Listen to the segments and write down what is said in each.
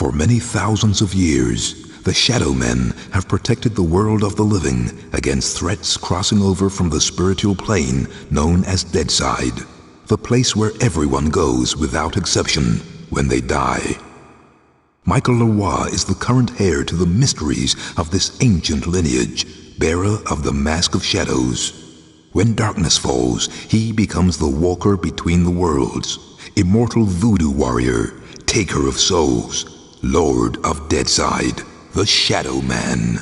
For many thousands of years, the Shadow Men have protected the world of the living against threats crossing over from the spiritual plane known as Deadside, the place where everyone goes without exception when they die. Michael Leroy is the current heir to the mysteries of this ancient lineage, bearer of the Mask of Shadows. When darkness falls, he becomes the walker between the worlds, immortal voodoo warrior, taker of souls, Lord of Deadside, the Shadow Man.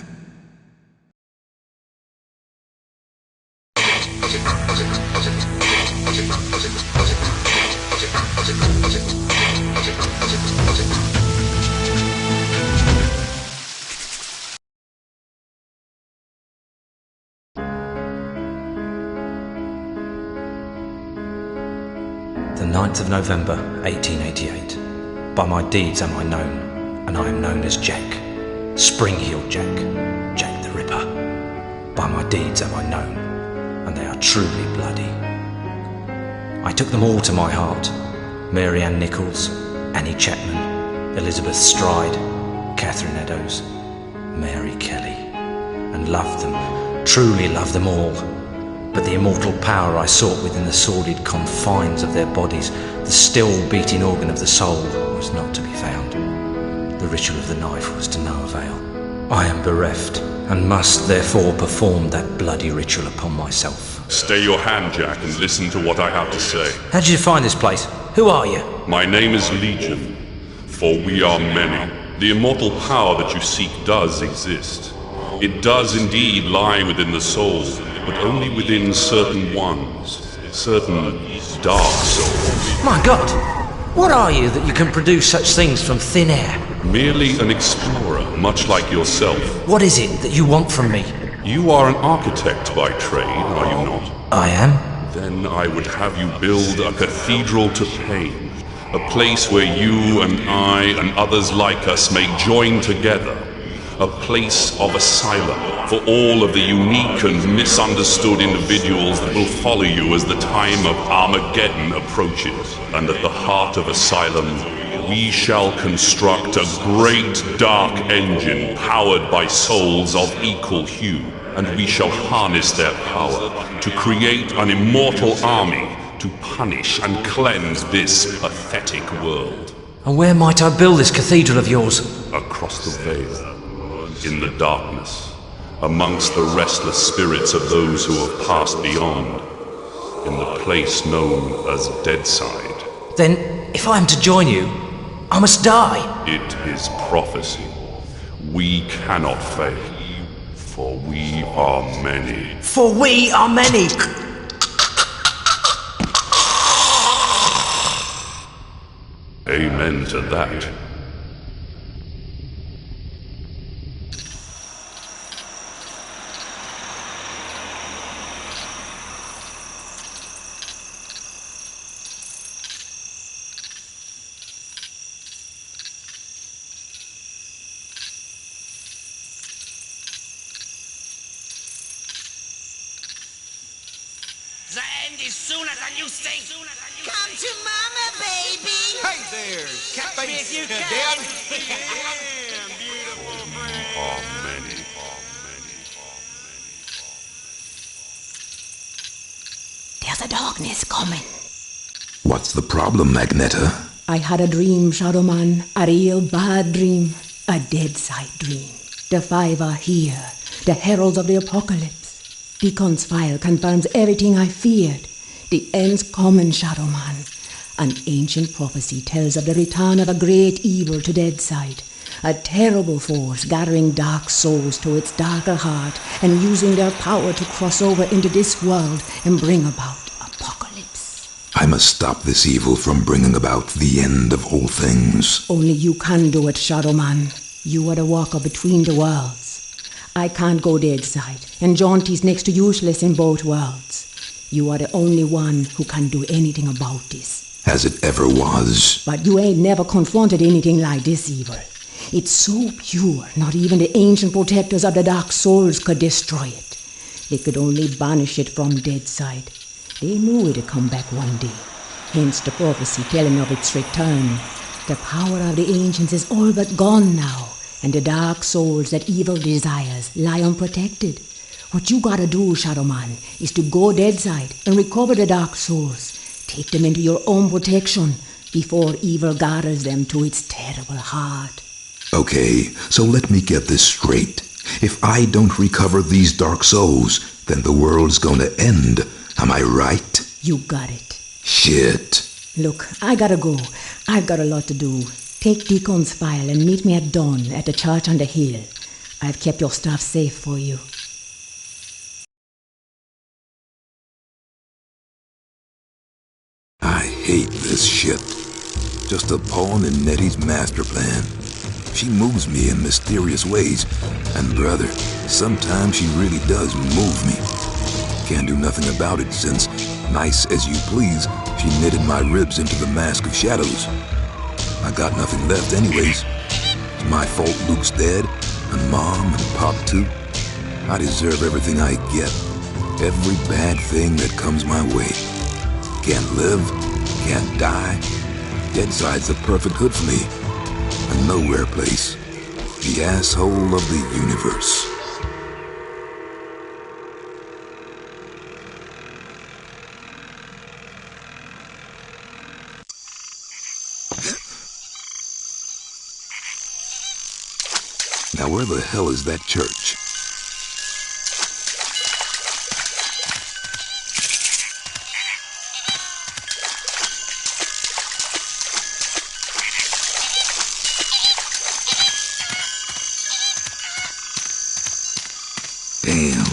The 9th of November, 1888. By my deeds am I known, and I am known as Jack. Spring-heeled Jack, Jack the Ripper. By my deeds am I known, and they are truly bloody. I took them all to my heart. Mary Ann Nichols, Annie Chapman, Elizabeth Stride, Catherine Eddowes, Mary Kelly, and loved them, truly loved them all. But the immortal power I sought within the sordid confines of their bodies, the still beating organ of the soul, was not to be found. The ritual of the knife was to no avail. I am bereft, and must therefore perform that bloody ritual upon myself. Stay your hand, Jack, and listen to what I have to say. How did you find this place? Who are you? My name is Legion, for we are many. The immortal power that you seek does exist. It does indeed lie within the soul, but only within certain ones, certain dark souls. My God! What are you that you can produce such things from thin air? Merely an explorer, much like yourself. What is it that you want from me? You are an architect by trade, are you not? I am. Then I would have you build a cathedral to pain, a place where you and I and others like us may join together. A place of asylum for all of the unique and misunderstood individuals that will follow you as the time of Armageddon approaches. And at the heart of asylum, we shall construct a great dark engine powered by souls of equal hue, and we shall harness their power to create an immortal army to punish and cleanse this pathetic world. And where might I build this cathedral of yours? Across the veil. In the darkness, amongst the restless spirits of those who have passed beyond, in the place known as Deadside. Then, if I am to join you, I must die. It is prophecy. We cannot fail, for we are many. For we are many! Amen to that. The end is sooner than you think. Come to mama, baby. Hey there, Catch me if you can. Damn beautiful friend. Are many. There's a darkness coming. What's the problem, Magneta? I had a dream, Shadow Man, a real bad dream, a Deadside dream. The five are here, the heralds of the apocalypse. Deacon's file confirms everything I feared. The end's coming, Shadow Man. An ancient prophecy tells of the return of a great evil to Deadside, a terrible force gathering dark souls to its darker heart and using their power to cross over into this world and bring about apocalypse. I must stop this evil from bringing about the end of all things. Only you can do it, Shadow Man. You are the walker between the worlds. I can't go Deadside, and Jaunty's next to useless in both worlds. You are the only one who can do anything about this. As it ever was. But you ain't never confronted anything like this evil. It's so pure, not even the ancient protectors of the dark souls could destroy it. They could only banish it from Deadside. They knew it'd come back one day. Hence the prophecy telling of its return. The power of the ancients is all but gone now, and the dark souls that evil desires lie unprotected. What you gotta do, Shadow Man, is to go deadside and recover the dark souls. Take them into your own protection before evil gathers them to its terrible heart. Okay, so let me get this straight. If I don't recover these dark souls, then the world's gonna end. Am I right? You got it. Shit. Look, I gotta go. I've got a lot to do. Take Deacon's file and meet me at dawn at the church on the hill. I've kept your stuff safe for you. I hate this shit. Just a pawn in Nettie's master plan. She moves me in mysterious ways, and brother, sometimes she really does move me. Can't do nothing about it since, nice as you please, she knitted my ribs into the mask of shadows. I got nothing left anyways. It's my fault Luke's dead, and Mom and Pop too. I deserve everything I get, every bad thing that comes my way. Can't live, can't die. Deadside's the perfect hood for me. A nowhere place. The asshole of the universe. Now where the hell is that church? Damn.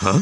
Huh?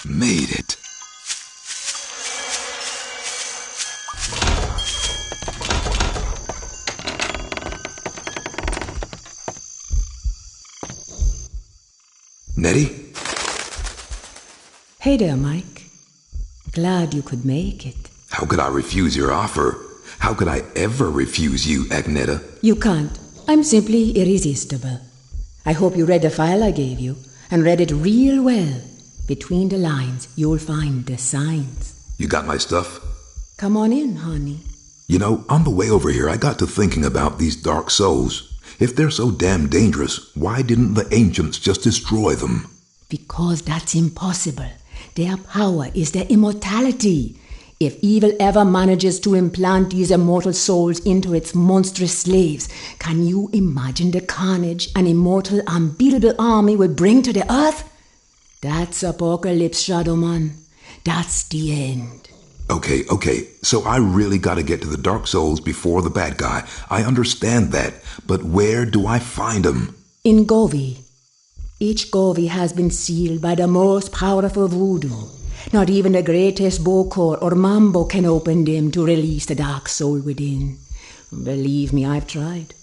Made it. Nettie? Hey there, Mike. Glad you could make it. How could I refuse your offer? How could I ever refuse you, Agneta? You can't. I'm simply irresistible. I hope you read the file I gave you, and read it real well. Between the lines, you'll find the signs. You got my stuff? Come on in, honey. You know, on the way over here, I got to thinking about these dark souls. If they're so damn dangerous, why didn't the ancients just destroy them? Because that's impossible. Their power is their immortality. If evil ever manages to implant these immortal souls into its monstrous slaves, can you imagine the carnage an immortal, unbeatable army would bring to the earth? That's Apocalypse, Shadow Man. That's the end. Okay, so I really gotta get to the Dark Souls before the bad guy. I understand that, but where do I find them? In Govi. Each Govi has been sealed by the most powerful voodoo. Not even the greatest Bokor or Mambo can open them to release the dark soul within. Believe me, I've tried.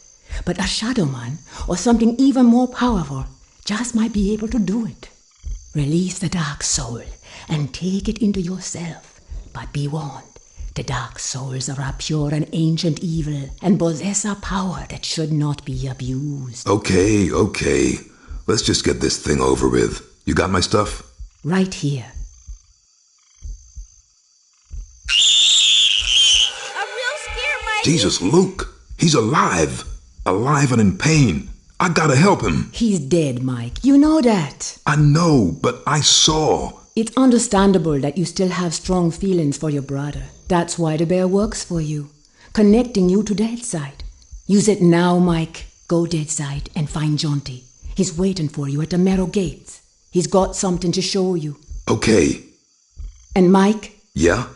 But a Shadow Man, or something even more powerful, just might be able to do it. Release the dark soul and take it into yourself. But be warned, the dark souls are a pure and ancient evil and possess a power that should not be abused. Okay. Let's just get this thing over with. You got my stuff? Right here. A real scare, Mike. Jesus, Luke! He's alive! Alive and in pain! I gotta help him! He's dead, Mike. You know that. I know, but I saw. It's understandable that you still have strong feelings for your brother. That's why the bear works for you, connecting you to Deadside. Use it now, Mike. Go Deadside and find Jonty. He's waiting for you at the Marrow Gates. He's got something to show you. Okay. And Mike? Yeah?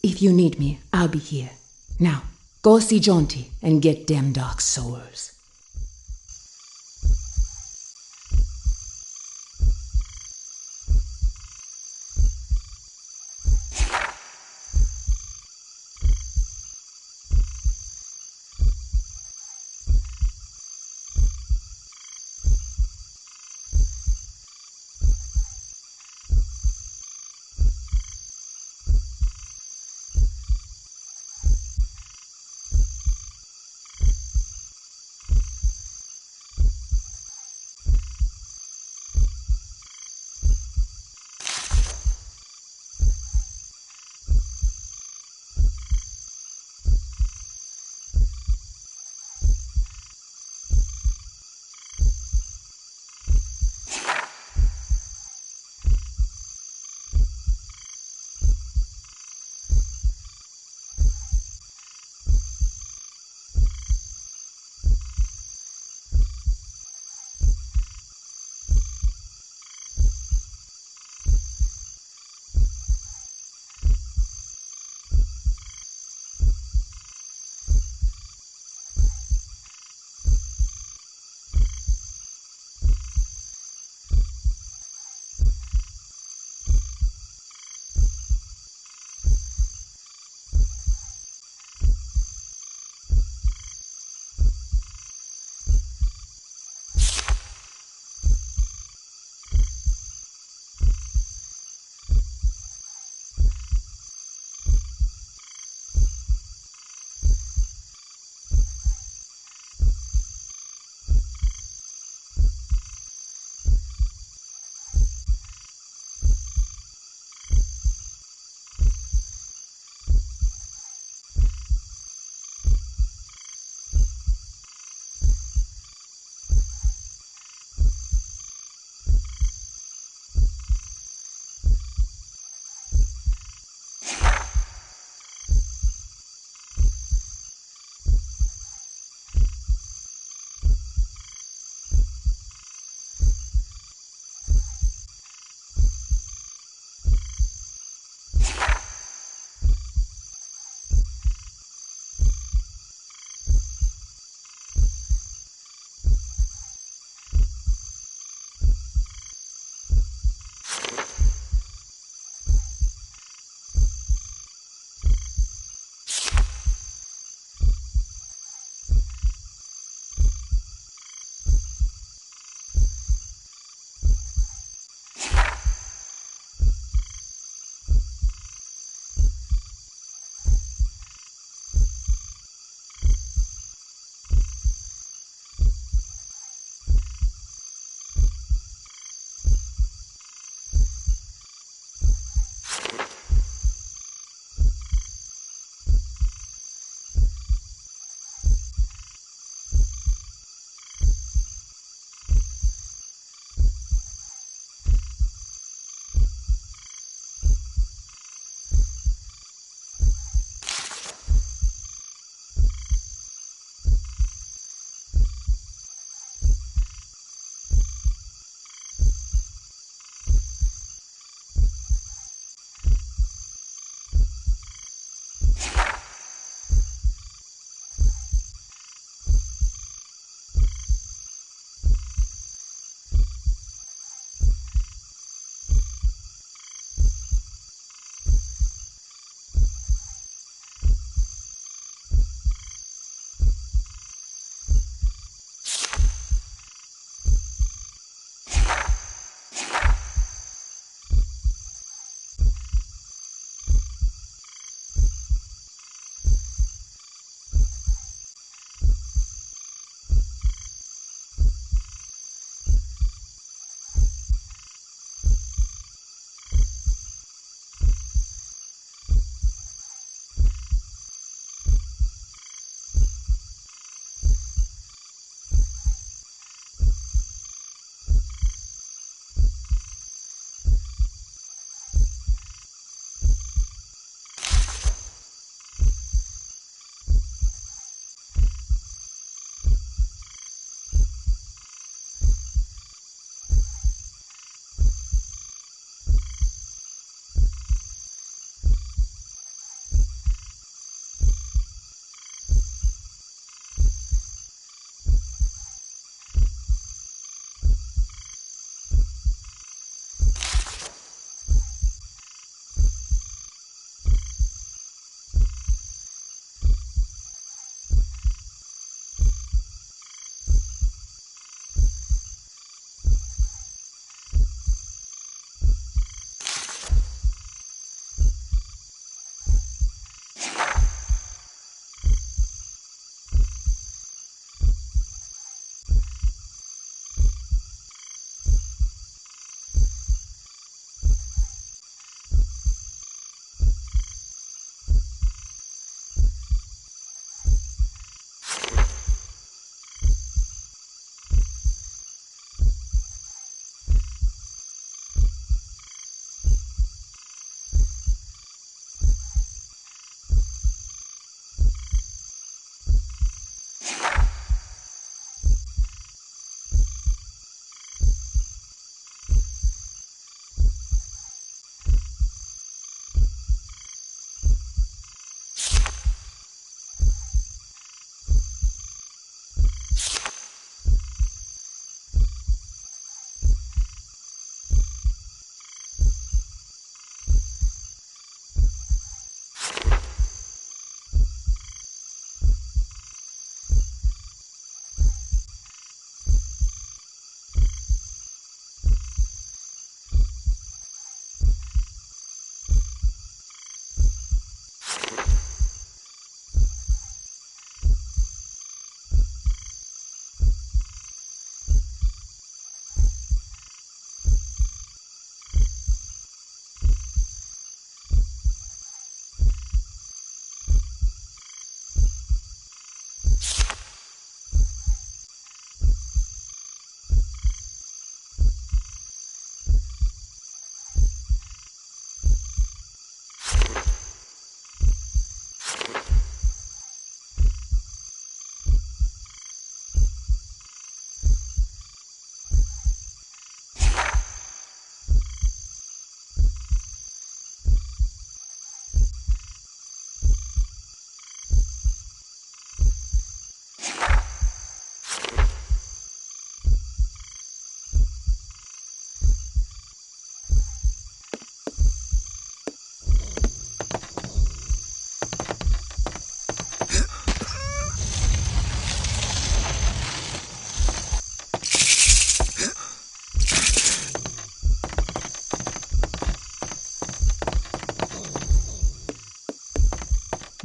If you need me, I'll be here. Now, go see Jonty and get them dark souls.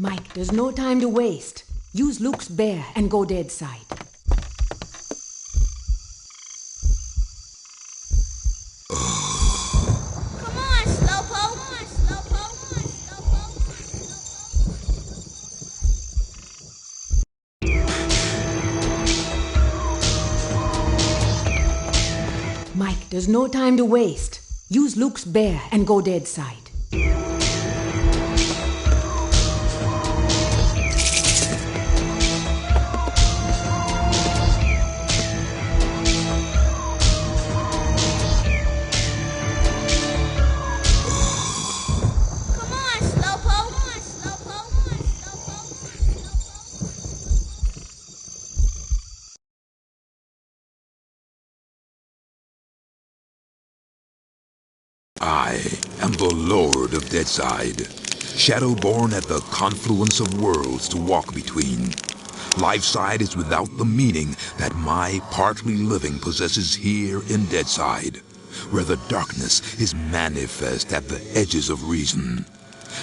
Mike, there's no time to waste. Use Luke's bear and go dead side. Come on, Slowpoke. Come on, Slowpoke. Mike, there's no time to waste. Use Luke's bear and go dead side. Come on, Slowpoke. Come on, Slowpoke. I am the Lord of Deadside, shadow-born at the confluence of worlds to walk between. Lifeside is without the meaning that my partly living possesses here in Deadside, where the darkness is manifest at the edges of reason.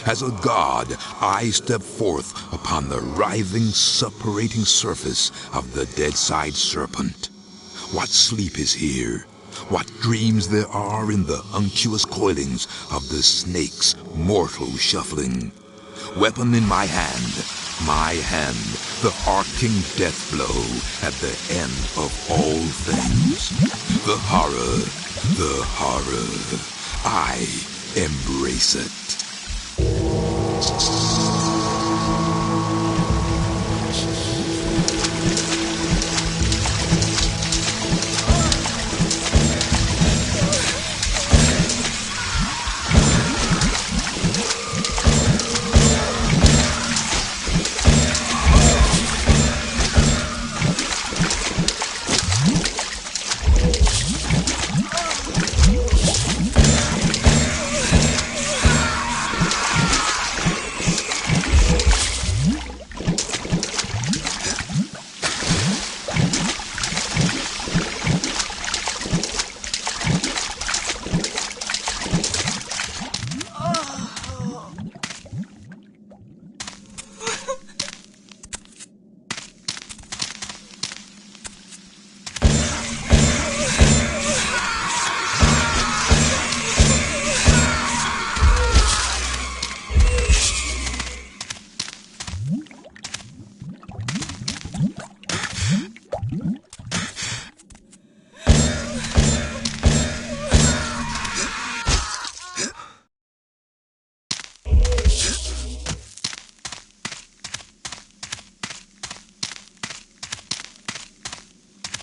As a god, I step forth upon the writhing, suppurating surface of the Deadside serpent. What sleep is here? What dreams there are in the unctuous coilings of the snake's mortal shuffling. Weapon in my hand, the arcing death blow at the end of all things. The horror, I embrace it.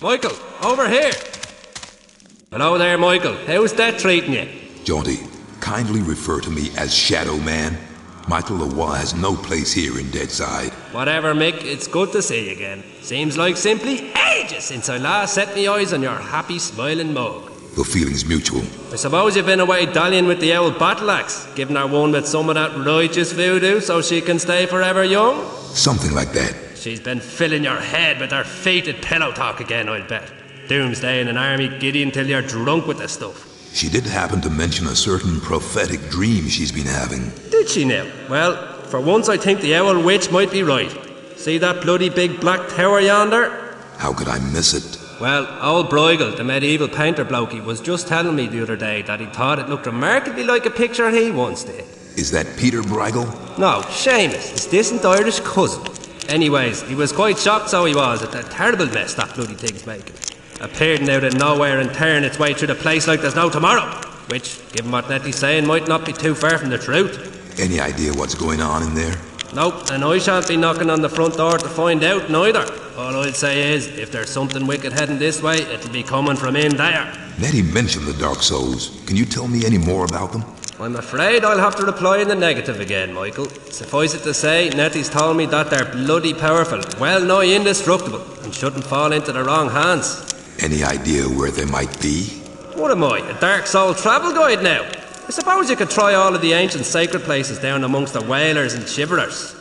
Michael, over here! Hello there, Michael. How's that treating you? Jaunty, kindly refer to me as Shadow Man. Michael Leroy has no place here in Deadside. Whatever, Mick, it's good to see you again. Seems like simply ages since I last set me eyes on your happy, smiling mug. The feeling's mutual. I suppose you've been away dallying with the old battle axe, giving her one with some of that righteous voodoo so she can stay forever young? Something like that. She's been filling your head with her fated pillow talk again, I'll bet. Doomsday in an army giddy until you're drunk with the stuff. She did happen to mention a certain prophetic dream she's been having. Did she now? Well, for once I think the owl witch might be right. See that bloody big black tower yonder? How could I miss it? Well, old Bruegel, the medieval painter blokey, was just telling me the other day that he thought it looked remarkably like a picture he once did. Is that Peter Bruegel? No, Seamus, his distant Irish cousin. Anyways, he was quite shocked, so he was, at the terrible mess that bloody thing's making. Appearing out of nowhere and tearing its way through the place like there's no tomorrow. Which, given what Nettie's saying, might not be too far from the truth. Any idea what's going on in there? Nope, and I shan't be knocking on the front door to find out neither. All I'll say is, if there's something wicked heading this way, it'll be coming from in there. Nettie mentioned the Dark Souls. Can you tell me any more about them? I'm afraid I'll have to reply in the negative again, Michael. Suffice it to say, Nettie's told me that they're bloody powerful, well nigh indestructible, and shouldn't fall into the wrong hands. Any idea where they might be? What am I, a Dark Soul travel guide now? I suppose you could try all of the ancient sacred places down amongst the whalers and shiverers.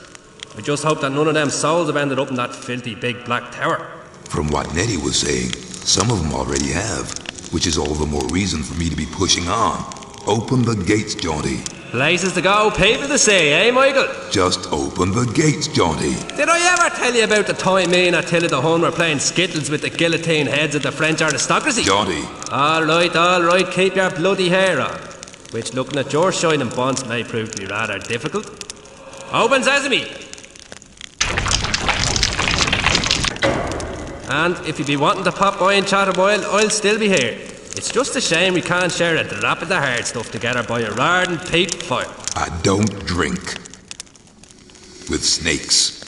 I just hope that none of them souls have ended up in that filthy big black tower. From what Nettie was saying, some of them already have, which is all the more reason for me to be pushing on. Open the gates, Jaunty. Places to go, people to see, eh, Michael? Just open the gates, Johnny. Did I ever tell you about the time me and Attila the Hun were playing skittles with the guillotine heads of the French aristocracy? Johnny. All right, keep your bloody hair on. Which, looking at your shining bonds, may prove to be rather difficult. Open sesame! And if you be wanting to pop by and chat a while, I'll still be here. It's just a shame we can't share a drop of the hard stuff together by a roaring peat fire. I don't drink with snakes.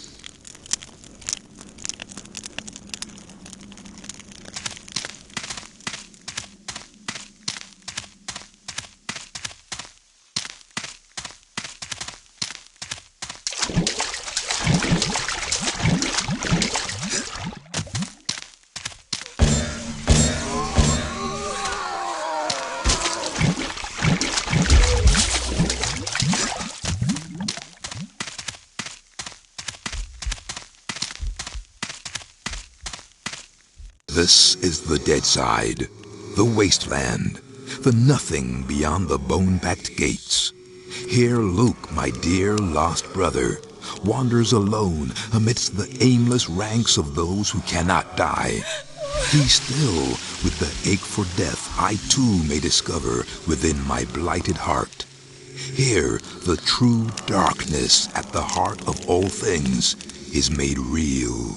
This is the dead side, the wasteland, the nothing beyond the bone-packed gates. Here Luke, my dear lost brother, wanders alone amidst the aimless ranks of those who cannot die. He still, with the ache for death I too may discover within my blighted heart. Here, the true darkness at the heart of all things is made real.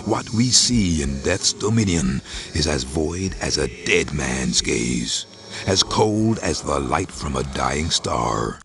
What we see in death's dominion is as void as a dead man's gaze, as cold as the light from a dying star.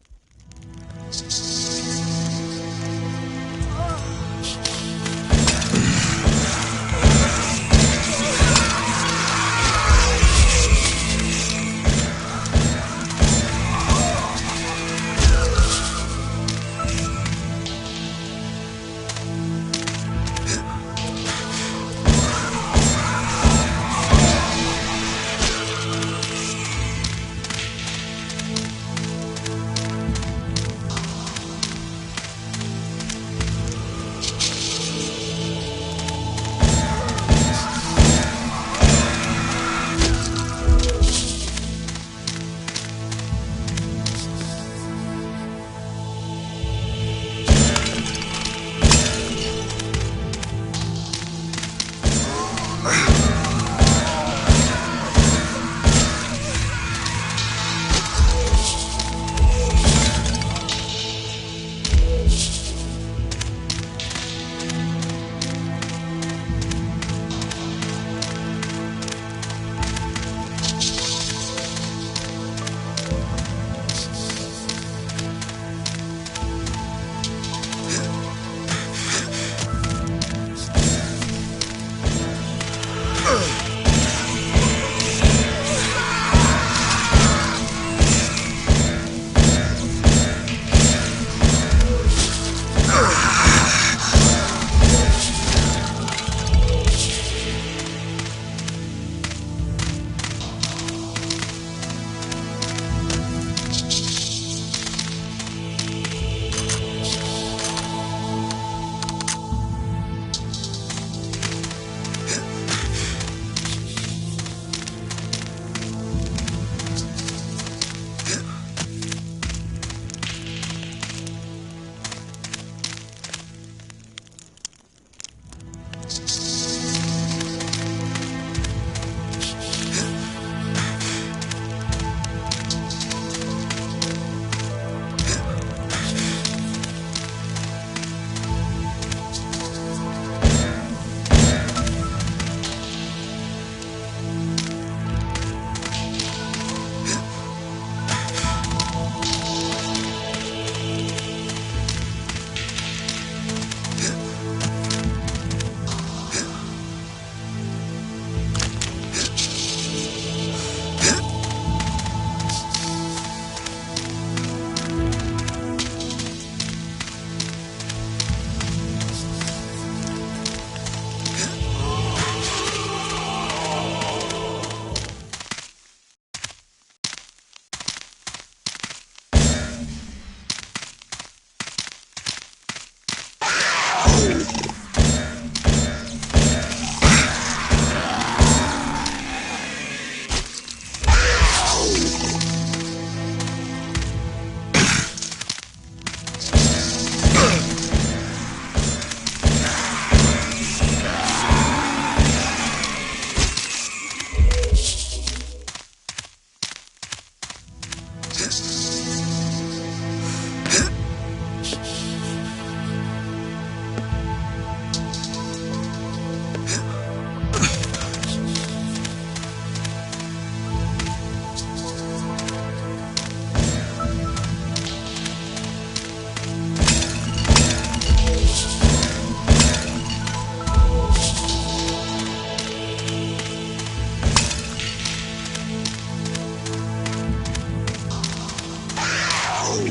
Got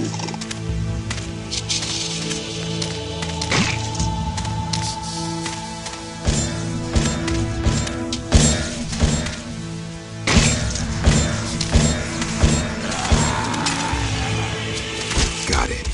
it.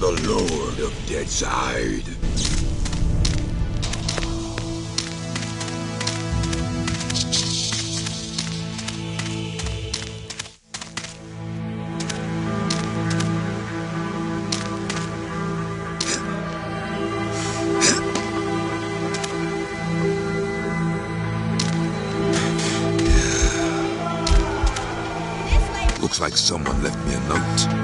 the Lord of Deadside. Looks like someone left me a note.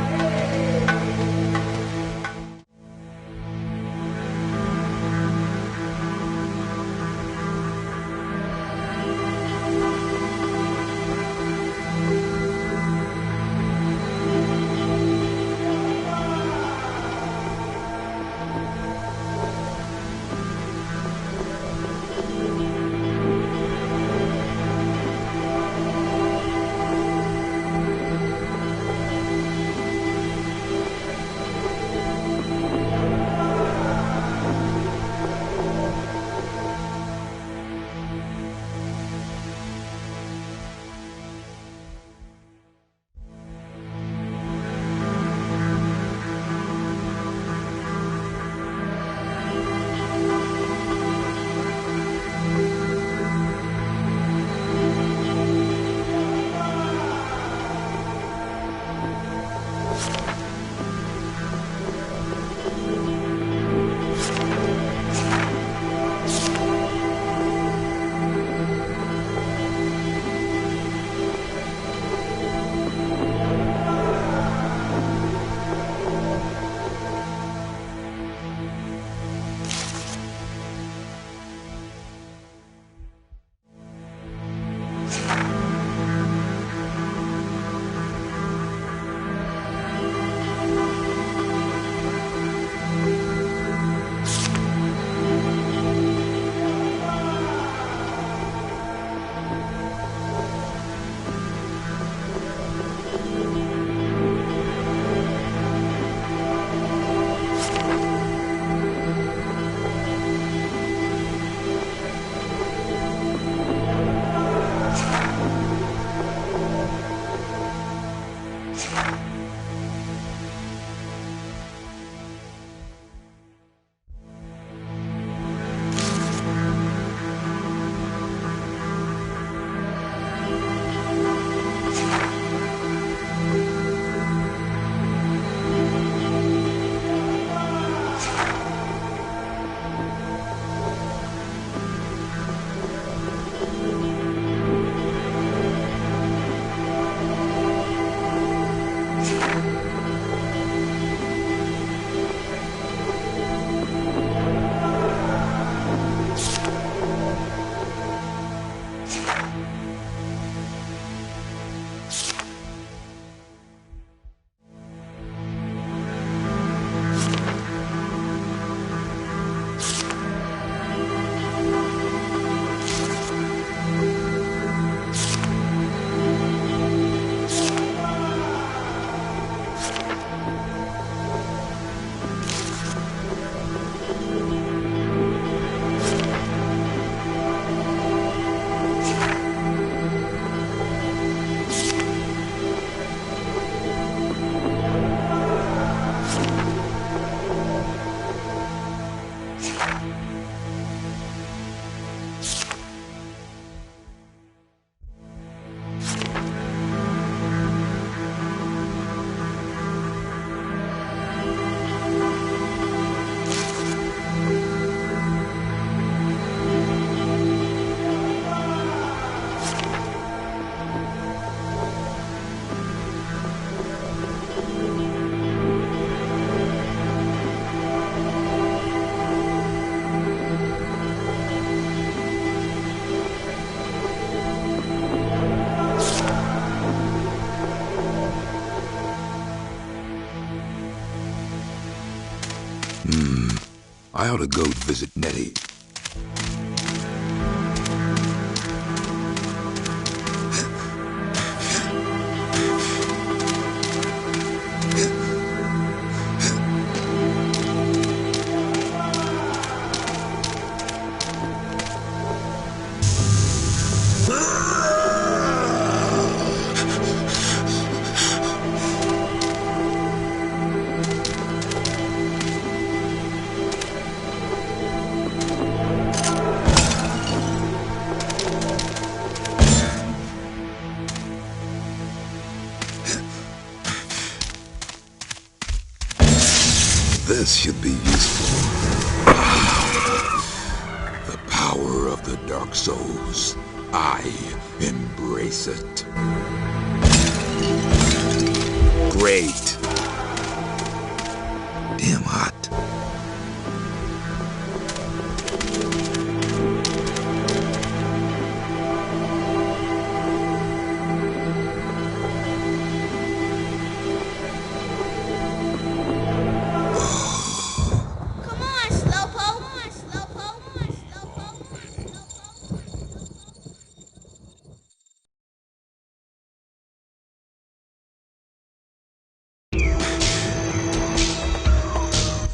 I ought to go visit Nettie. This should be useful. The power of the Dark Souls. I embrace it. Great. Damn hot.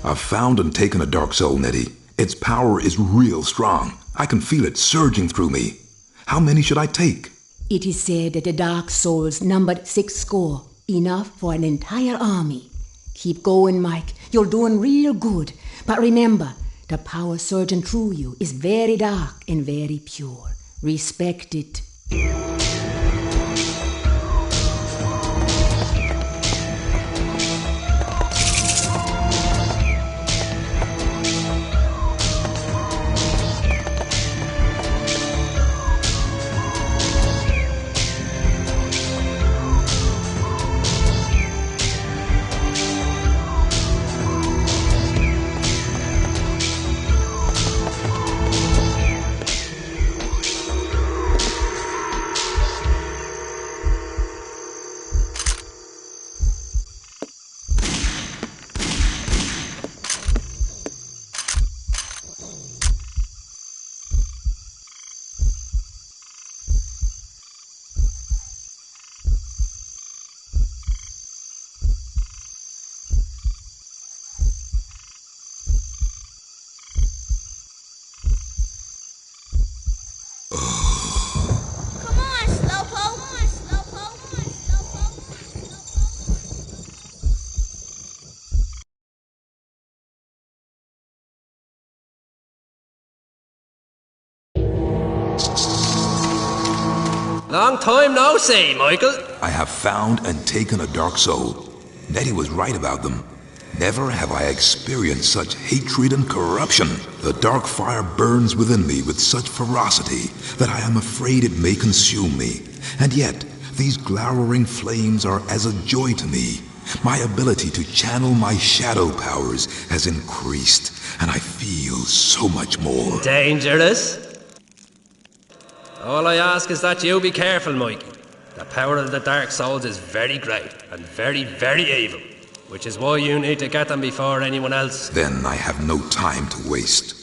I've found and taken a Dark Soul, Nettie. Its power is real strong. I can feel it surging through me. How many should I take? It is said that the Dark Souls numbered 60, enough for an entire army. Keep going, Mike. You're doing real good. But remember, the power surging through you is very dark and very pure. Respect it. Long time no see, Michael. I have found and taken a Dark Soul. Nettie was right about them. Never have I experienced such hatred and corruption. The dark fire burns within me with such ferocity that I am afraid it may consume me. And yet, these glowering flames are as a joy to me. My ability to channel my shadow powers has increased, and I feel so much more. Dangerous? All I ask is that you be careful, Mikey. The power of the Dark Souls is very great and very, very evil, which is why you need to get them before anyone else. Then I have no time to waste.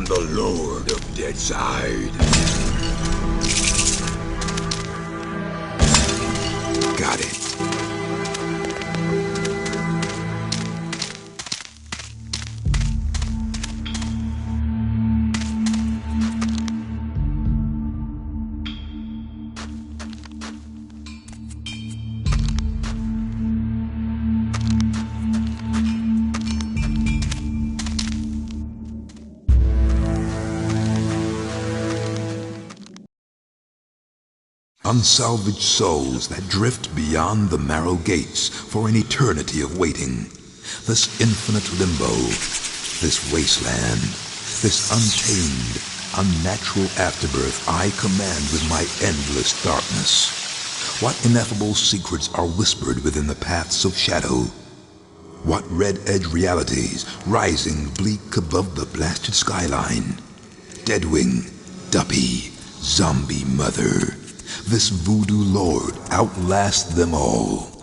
The Lord of Deadside. Got it. Unsalvaged souls that drift beyond the marrow gates for an eternity of waiting. This infinite limbo, this wasteland, this untamed, unnatural afterbirth I command with my endless darkness. What ineffable secrets are whispered within the paths of shadow? What red-edge realities rising bleak above the blasted skyline? Deadwing, Duppy, Zombie Mother. This voodoo lord outlasts them all.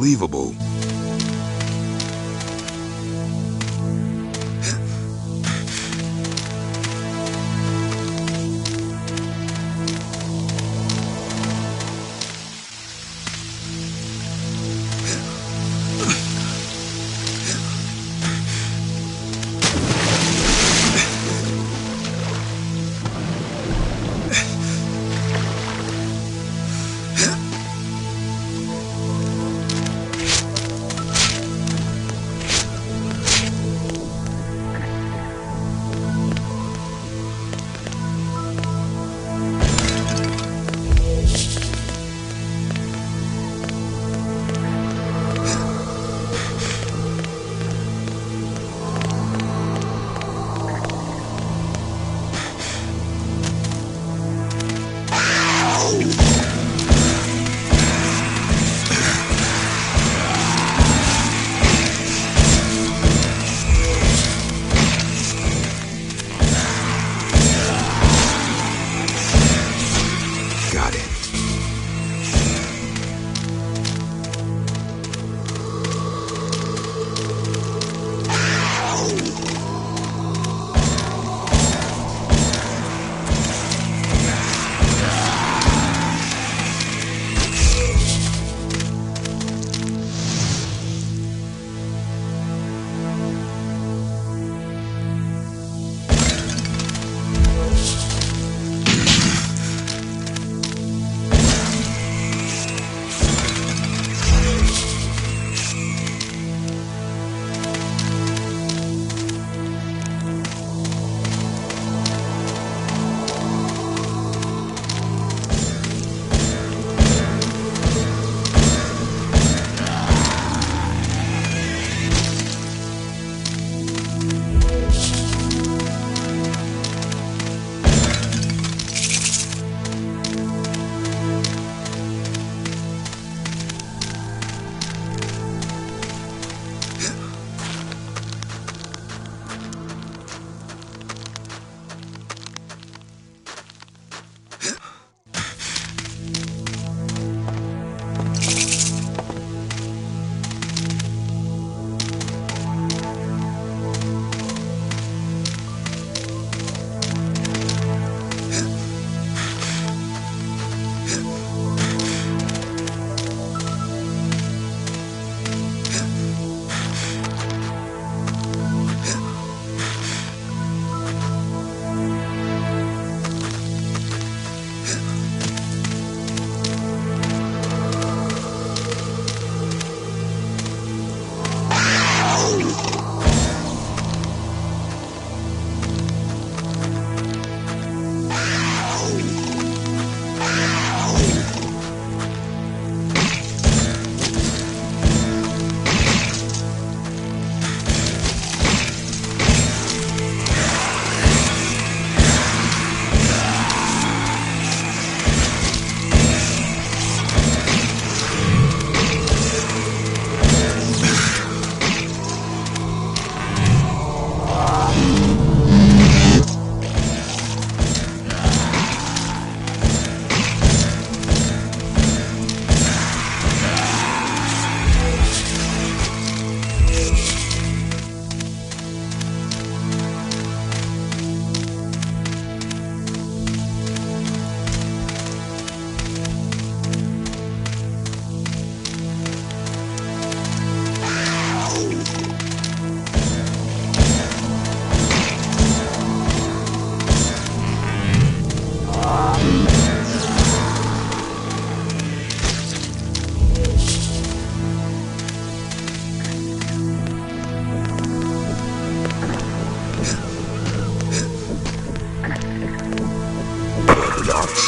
unbelievable. Got it.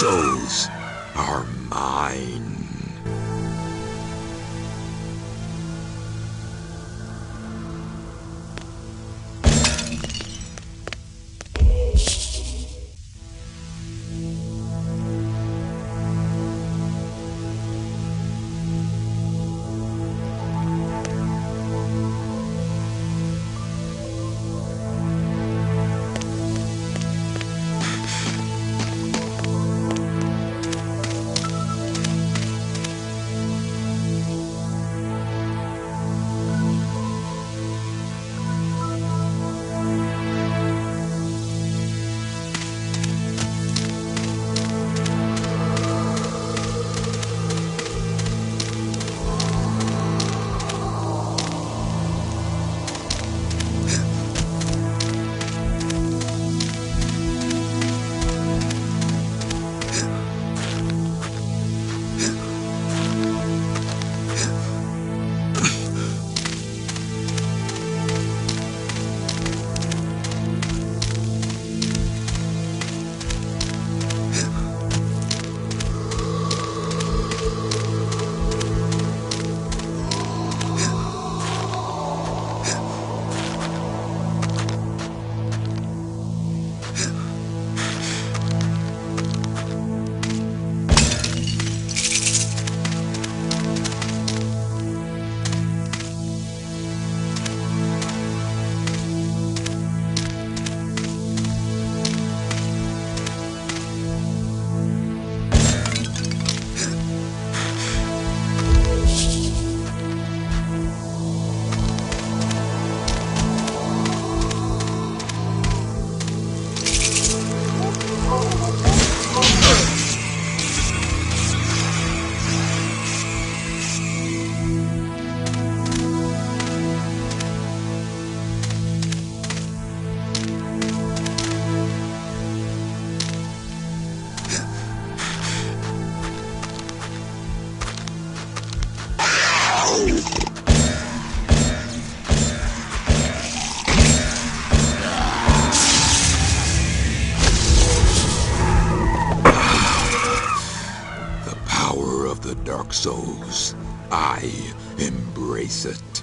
souls are mine. the Dark Souls. I embrace it.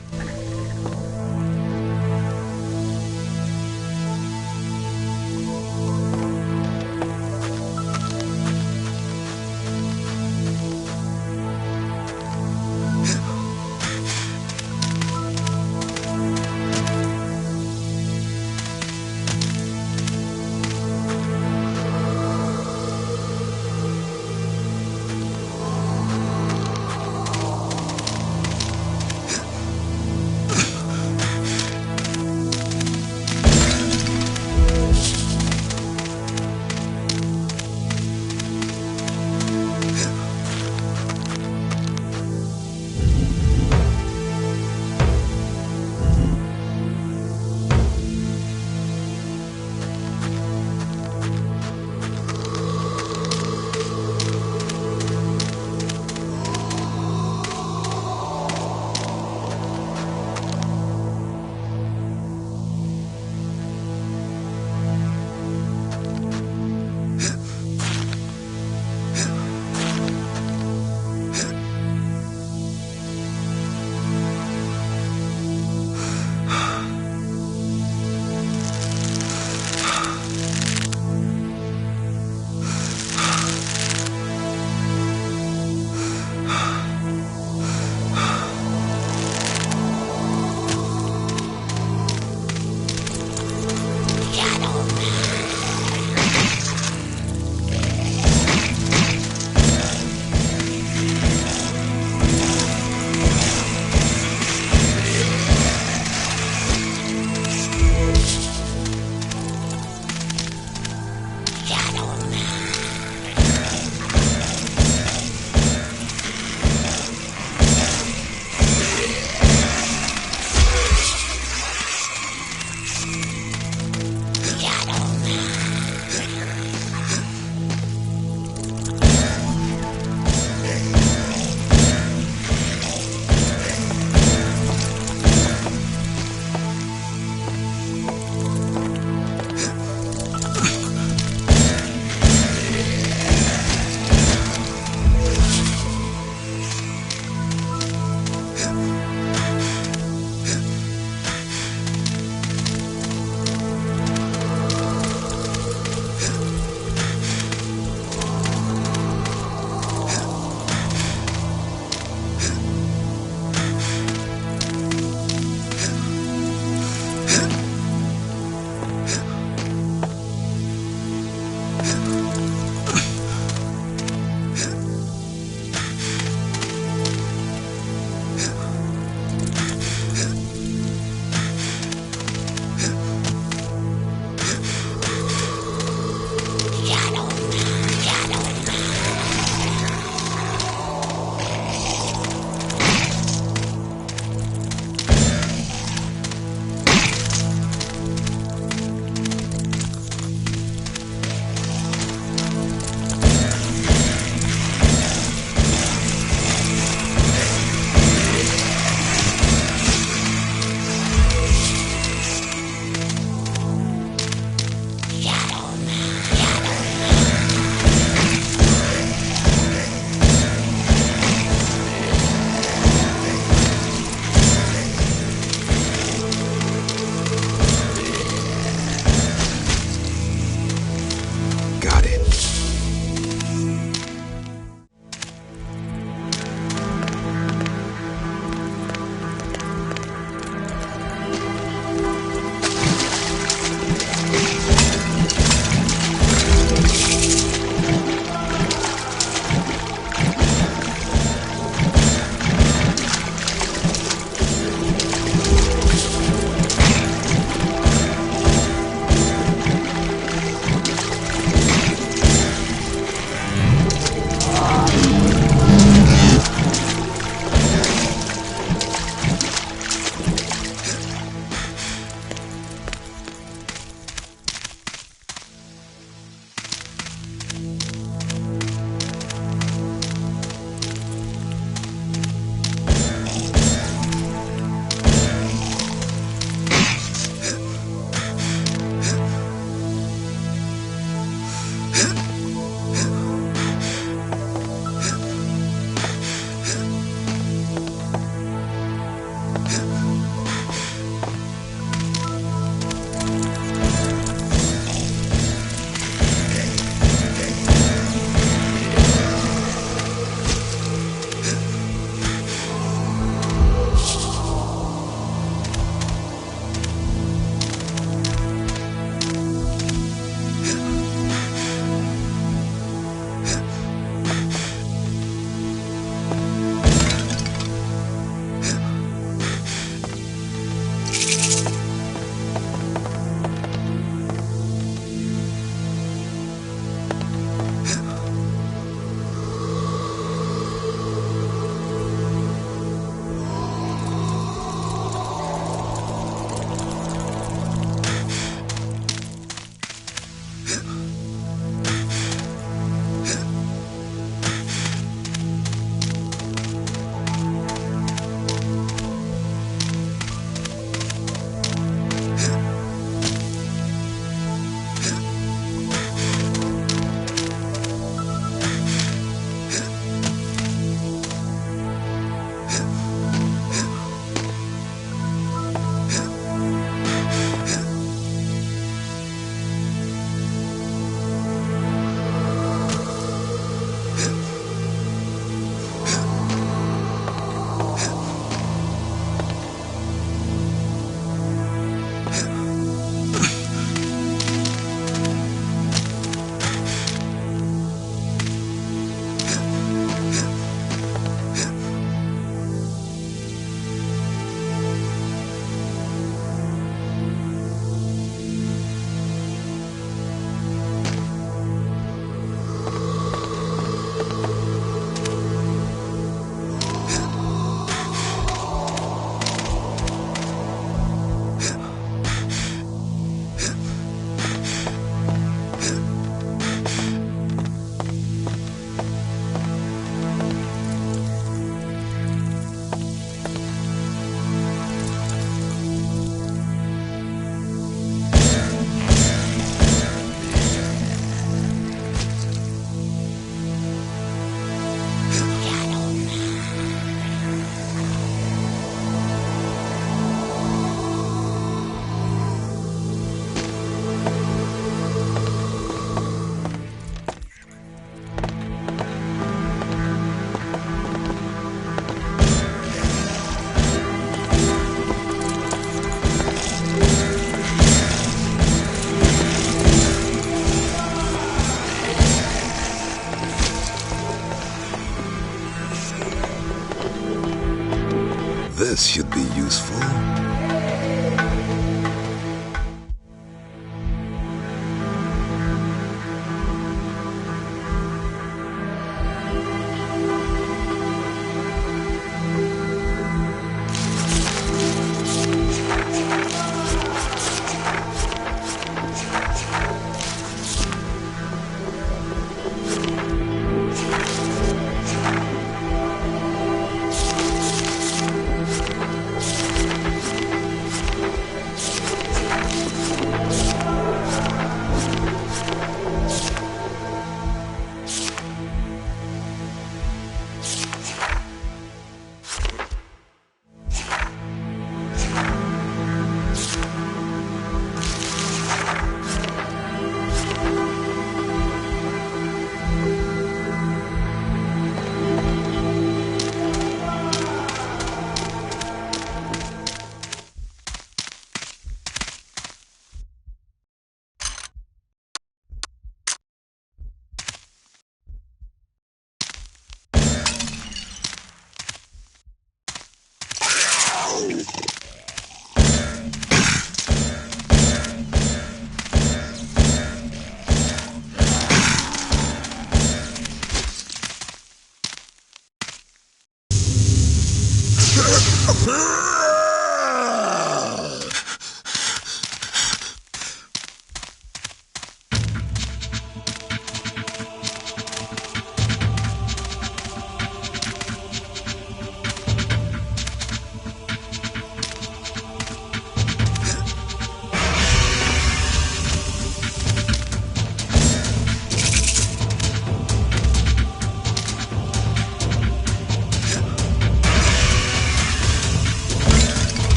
This should be useful.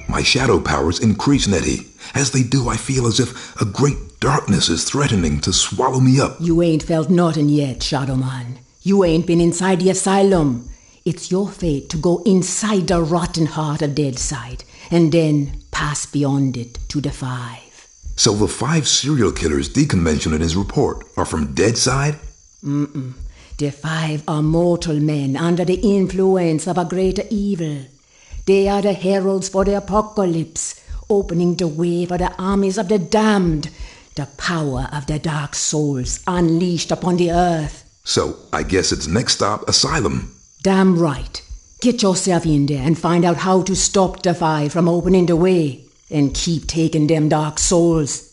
My shadow powers increase, Nettie. As they do, I feel as if a great darkness is threatening to swallow me up. You ain't felt nothing yet, Shadow Man. You ain't been inside the asylum. It's your fate to go inside the rotten heart of Deadside, and then pass beyond it to the 5. So the 5 serial killers Deacon mentioned in his report are from Deadside? The 5 are mortal men under the influence of a greater evil. They are the heralds for the apocalypse, opening the way for the armies of the damned, the power of the dark souls unleashed upon the earth. So I guess it's next stop Asylum. Damn right. Get yourself in there and find out how to stop the 5 from opening the way, and keep taking them dark souls.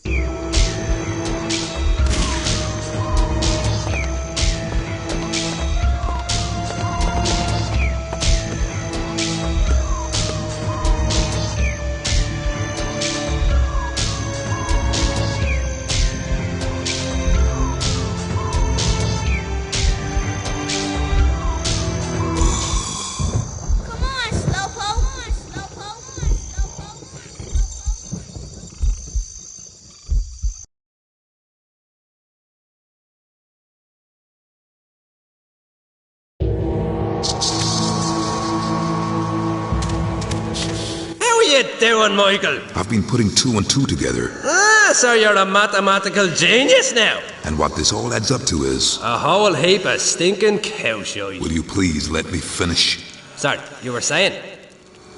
you doing, Michael? I've been putting two and two together. Ah, so you're a mathematical genius now. And what this all adds up to is... A whole heap of stinking cow shite. Will you please let me finish? Sorry, you were saying?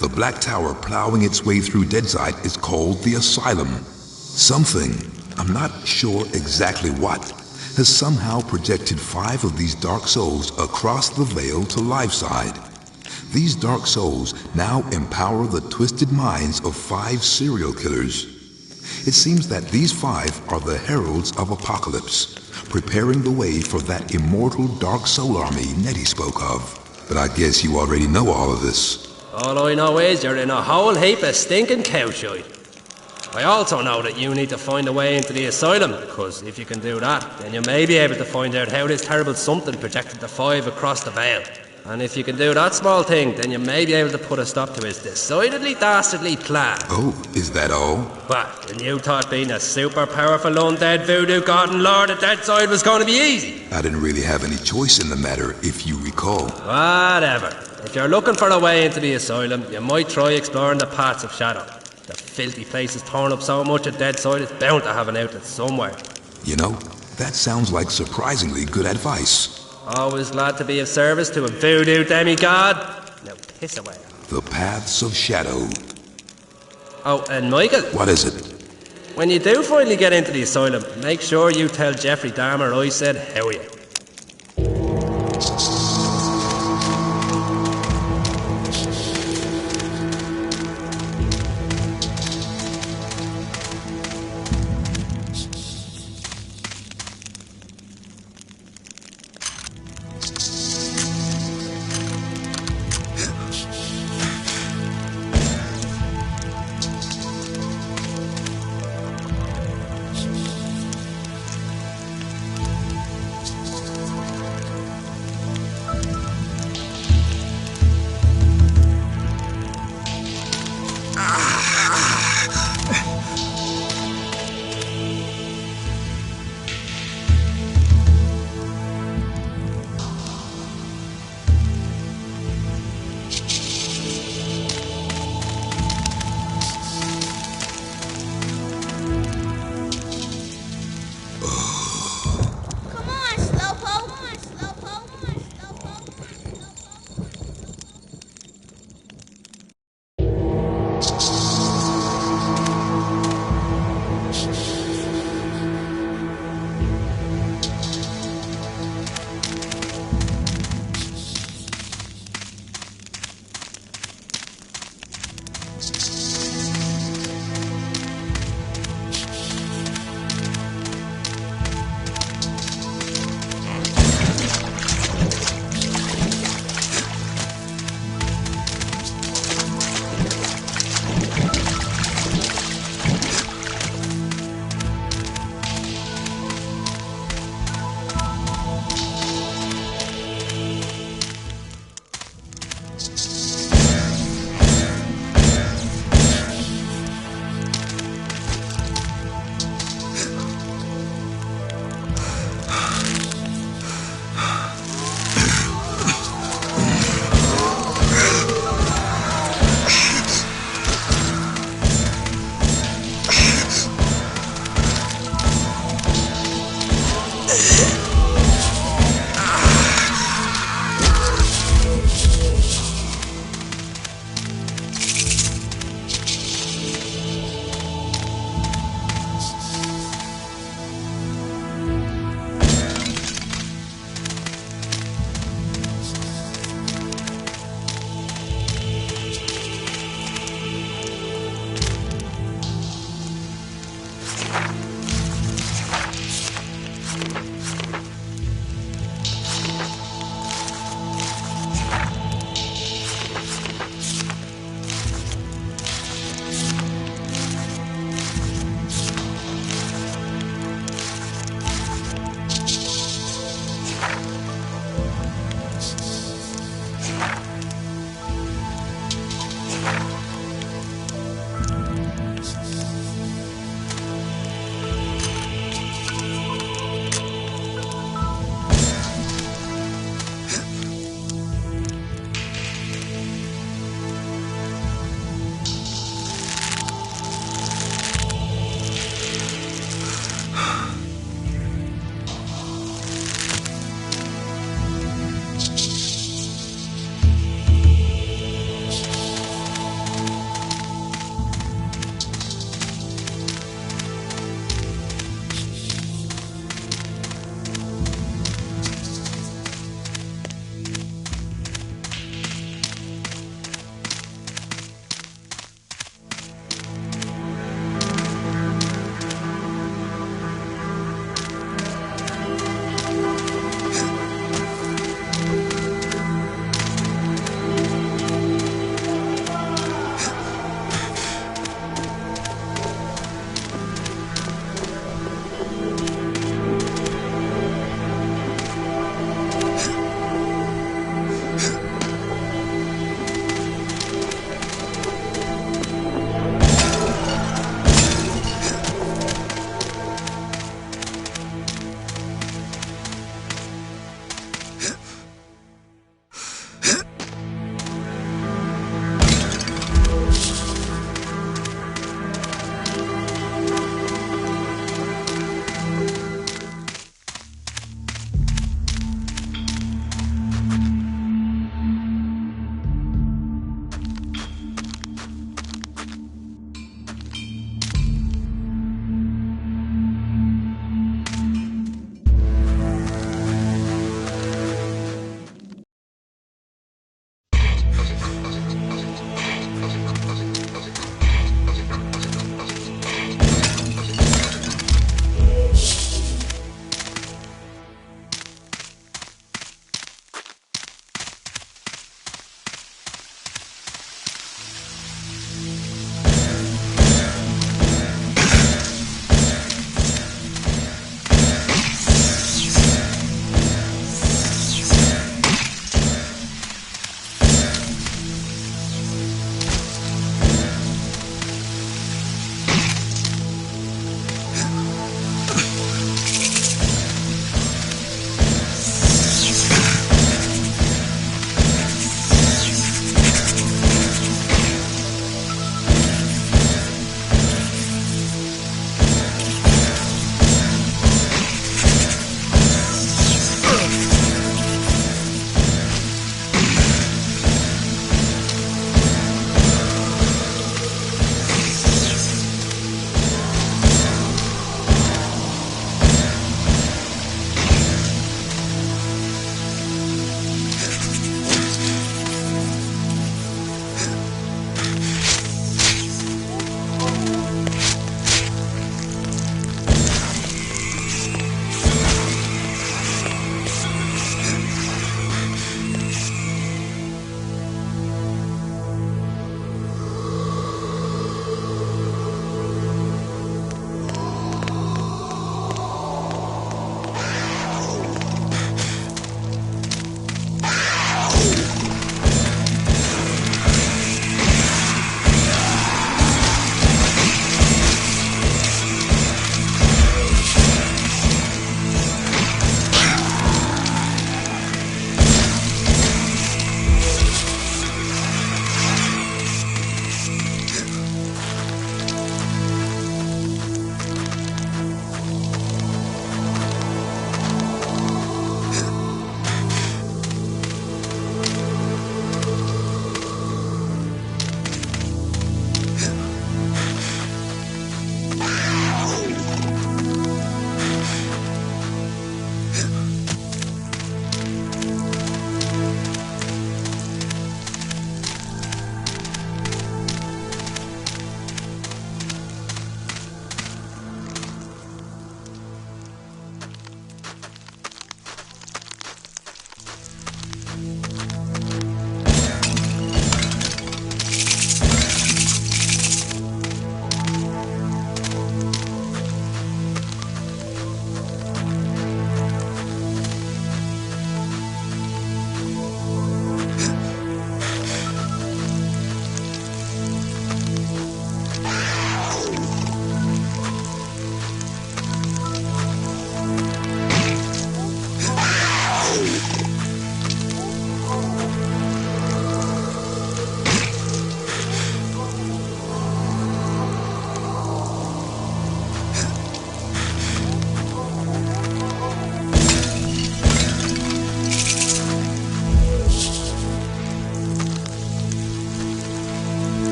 The Black Tower plowing its way through Deadside is called the Asylum. Something, I'm not sure exactly what, has somehow projected 5 of these dark souls across the veil to Liveside. These dark souls now empower the twisted minds of 5 serial killers. It seems that these 5 are the heralds of apocalypse, preparing the way for that immortal dark soul army Nettie spoke of. But I guess you already know all of this. All I know is you're in a whole heap of stinking cow shite. I also know that you need to find a way into the asylum, because if you can do that, then you may be able to find out how this terrible something projected the 5 across the veil. And if you can do that small thing, then you may be able to put a stop to his decidedly dastardly plan. Oh, is that all? What, and you thought being a super powerful undead voodoo god and lord at Deadside was going to be easy? I didn't really have any choice in the matter, if you recall. Whatever. If you're looking for a way into the asylum, you might try exploring the paths of shadow. The filthy place is torn up so much at Deadside, it's bound to have an outlet somewhere. You know, that sounds like surprisingly good advice. Always glad to be of service to a voodoo demigod. Now piss away. The paths of shadow. Oh, and Michael. What is it? When you do finally get into the asylum, make sure you tell Jeffrey Dahmer I said how are you.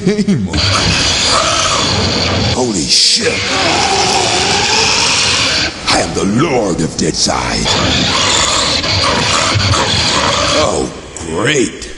name? Holy shit! I am the Lord of Deadside. Oh, great.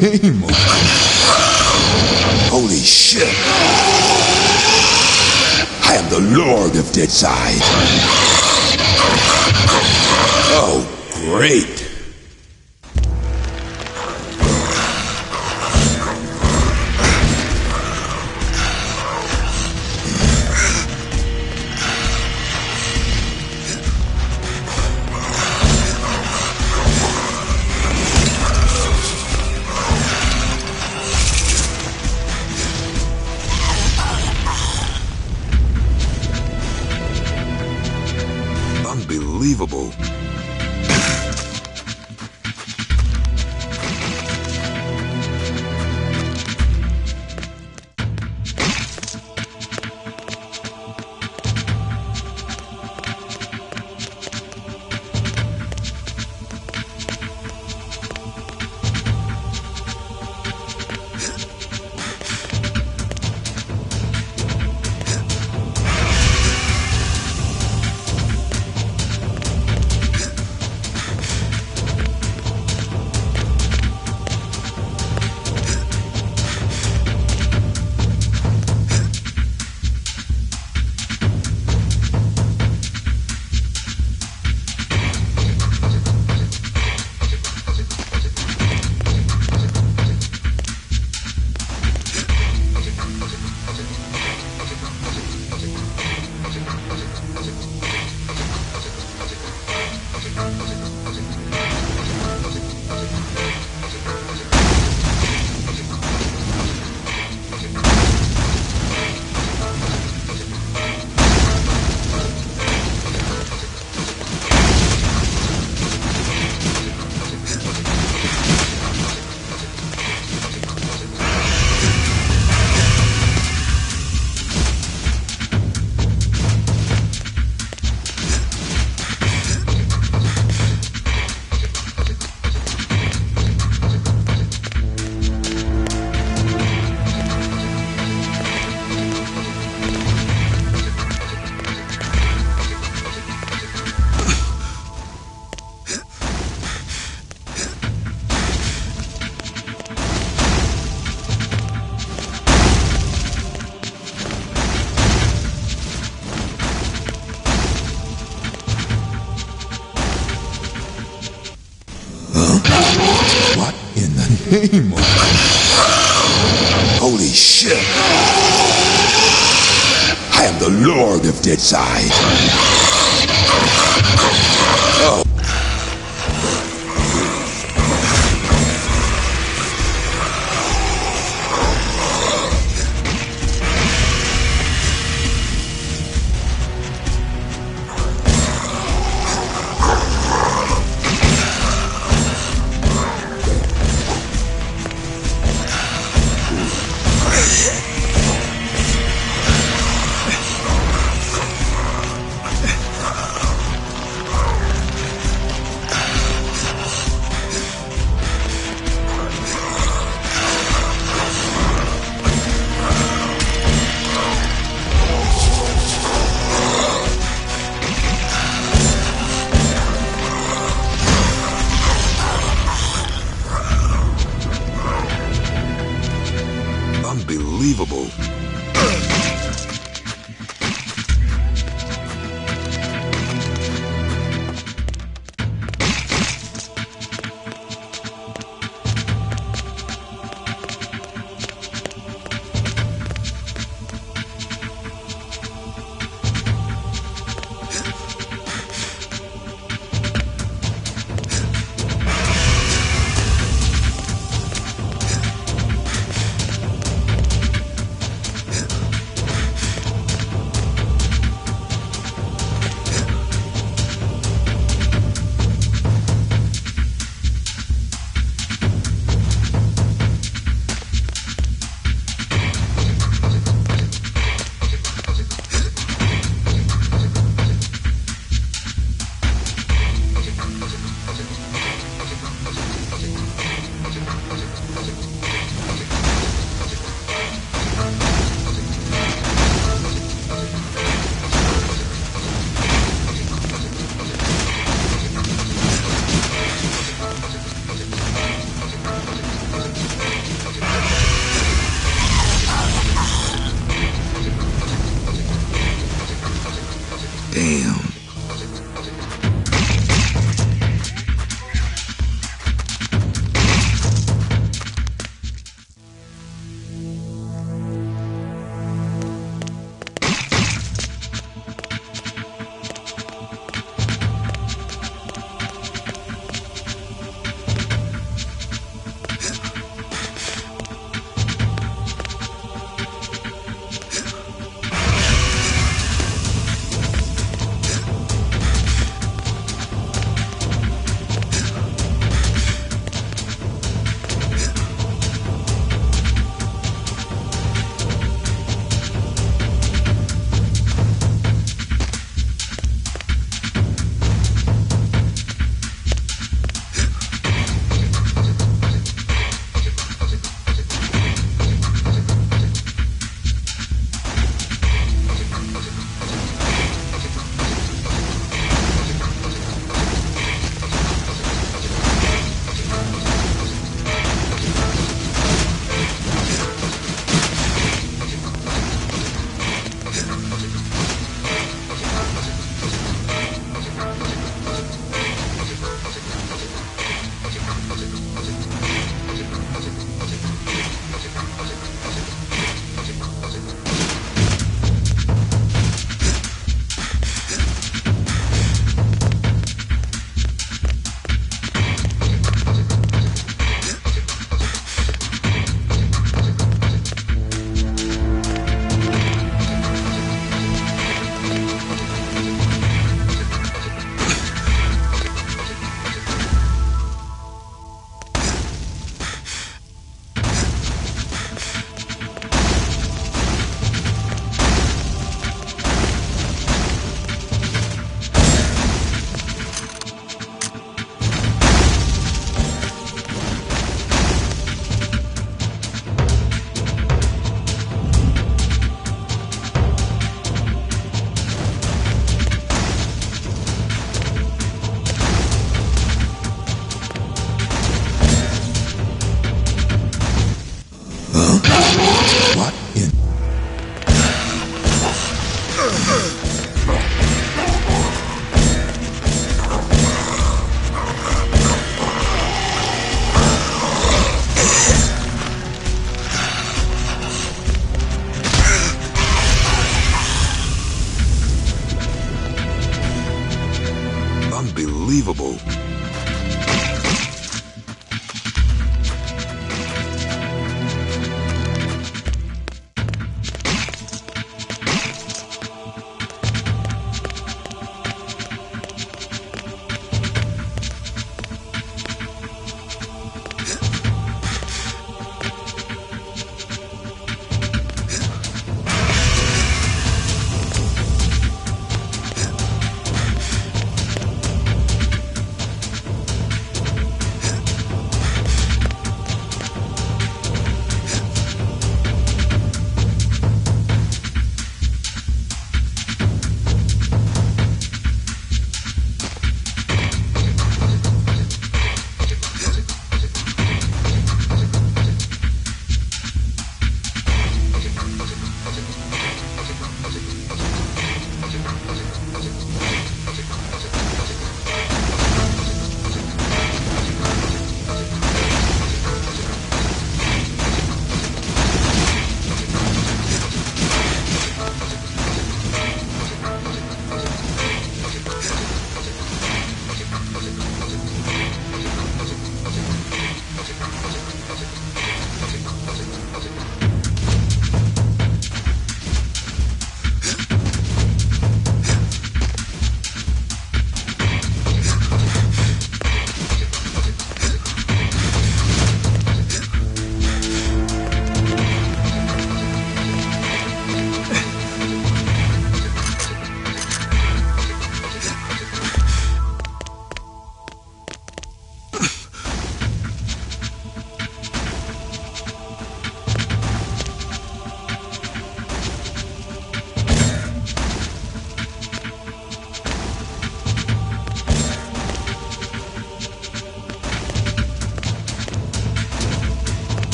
name of... Holy shit! I am the Lord of Deadside. Oh, great. Unbelievable. What in the name of... Holy shit! I am the Lord of Deadside. Oh. Unbelievable. What in... Unbelievable.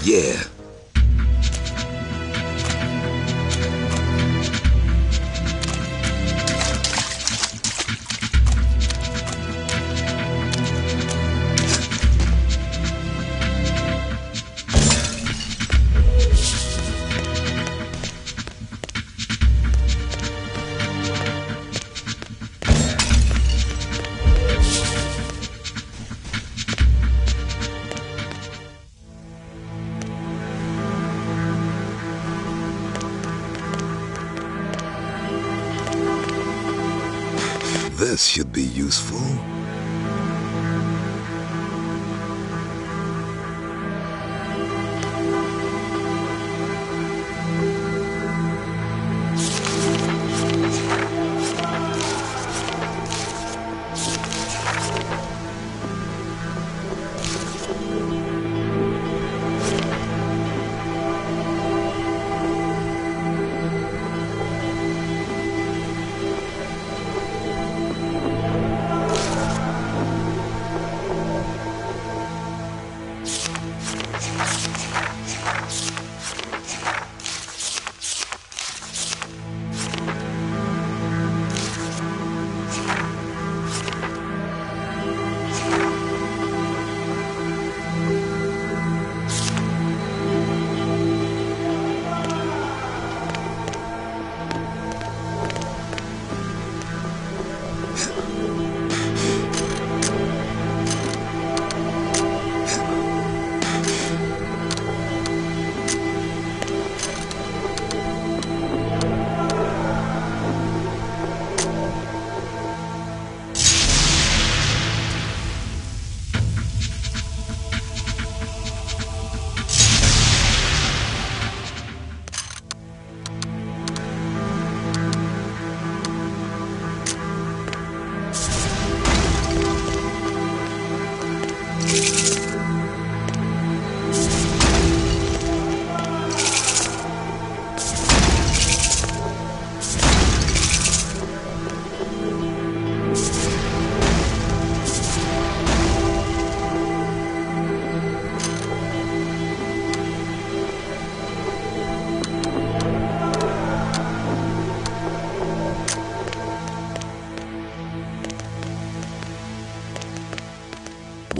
Yeah. This should be useful.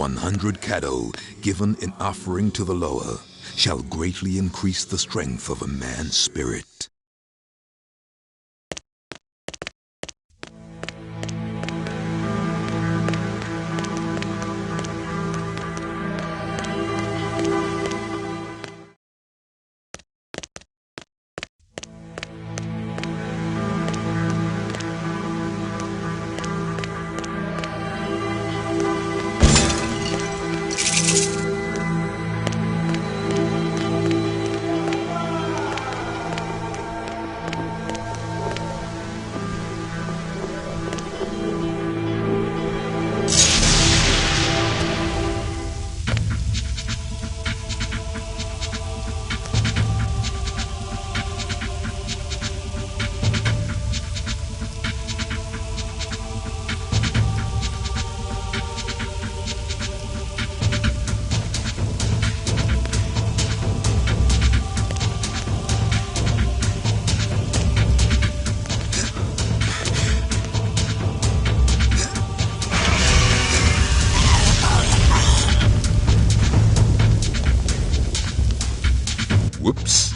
100 caddo given in offering to the lower shall greatly increase the strength of a man's spirit. Whoops.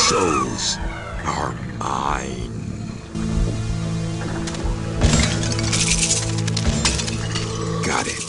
souls are mine. Got it.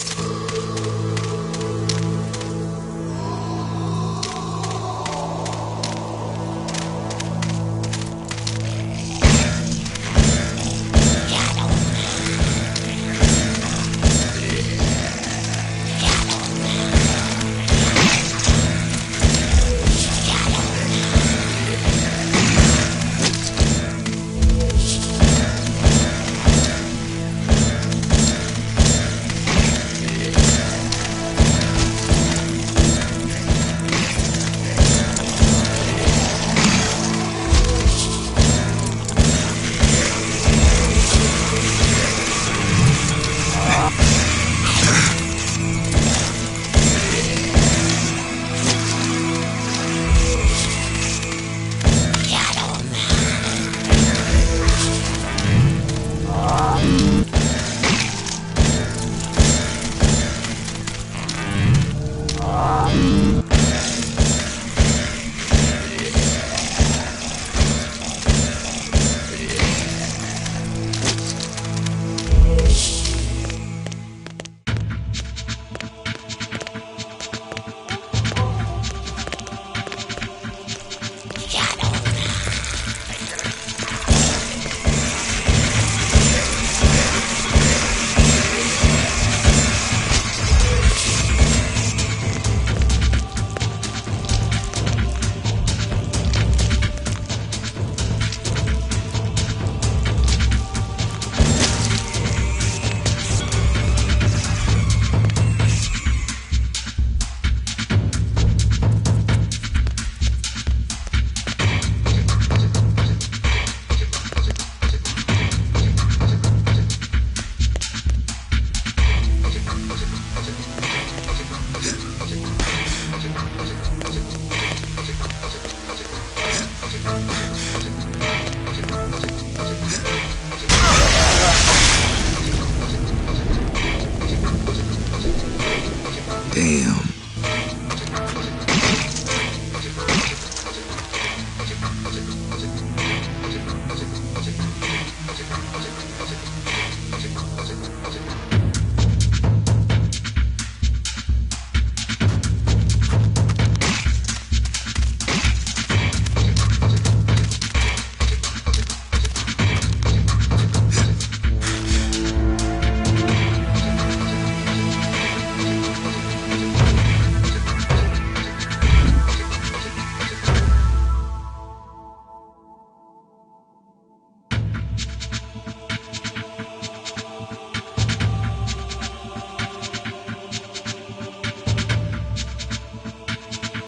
Damn.